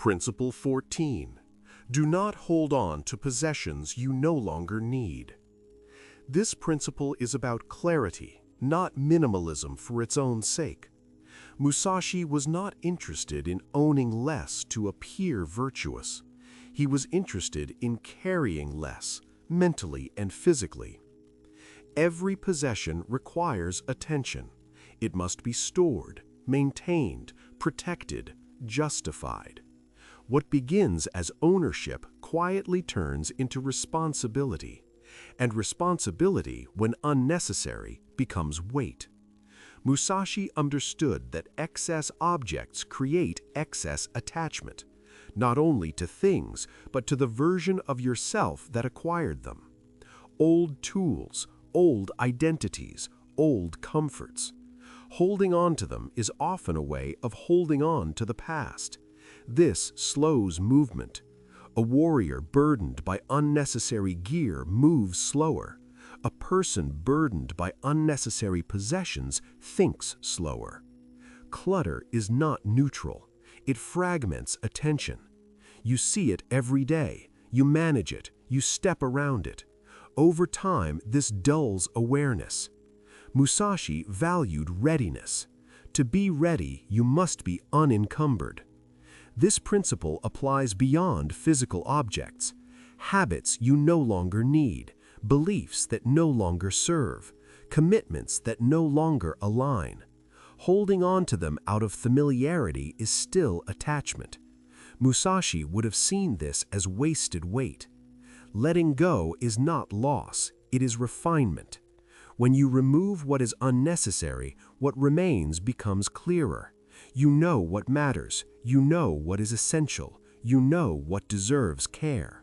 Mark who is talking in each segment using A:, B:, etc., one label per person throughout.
A: Principle 14. Do not hold on to possessions you no longer need. This principle is about clarity, not minimalism for its own sake. Musashi was not interested in owning less to appear virtuous. He was interested in carrying less, mentally and physically. Every possession requires attention. It must be stored, maintained, protected, justified. What begins as ownership quietly turns into responsibility, and responsibility, when unnecessary, becomes weight. Musashi understood that excess objects create excess attachment, not only to things, but to the version of yourself that acquired them. Old tools, old identities, old comforts. Holding on to them is often a way of holding on to the past. This slows movement. A warrior burdened by unnecessary gear moves slower. A person burdened by unnecessary possessions thinks slower. Clutter is not neutral. It fragments attention. You see it every day. You manage it. You step around it. Over time, this dulls awareness. Musashi valued readiness. To be ready, you must be unencumbered. This principle applies beyond physical objects. Habits you no longer need, beliefs that no longer serve, commitments that no longer align. Holding on to them out of familiarity is still attachment. Musashi would have seen this as wasted weight. Letting go is not loss, it is refinement. When you remove what is unnecessary, what remains becomes clearer. You know what matters, you know what is essential, you know what deserves care.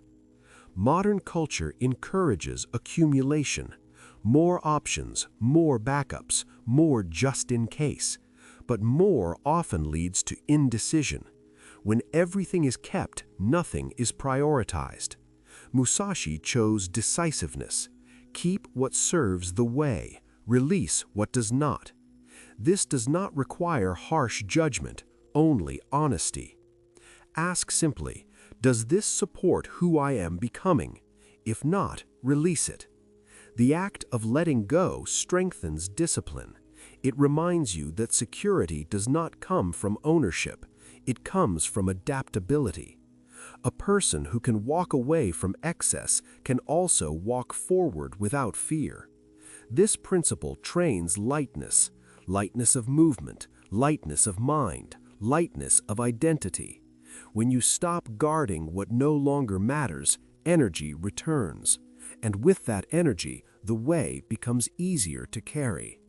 A: Modern culture encourages accumulation. More options, more backups, more just in case. But more often leads to indecision. When everything is kept, nothing is prioritized. Musashi chose decisiveness. Keep what serves the way, release what does not. This does not require harsh judgment, only honesty. Ask simply, does this support who I am becoming? If not, release it. The act of letting go strengthens discipline. It reminds you that security does not come from ownership, it comes from adaptability. A person who can walk away from excess can also walk forward without fear. This principle trains lightness, lightness of movement, lightness of mind, lightness of identity. When you stop guarding what no longer matters, energy returns. And with that energy, the way becomes easier to carry.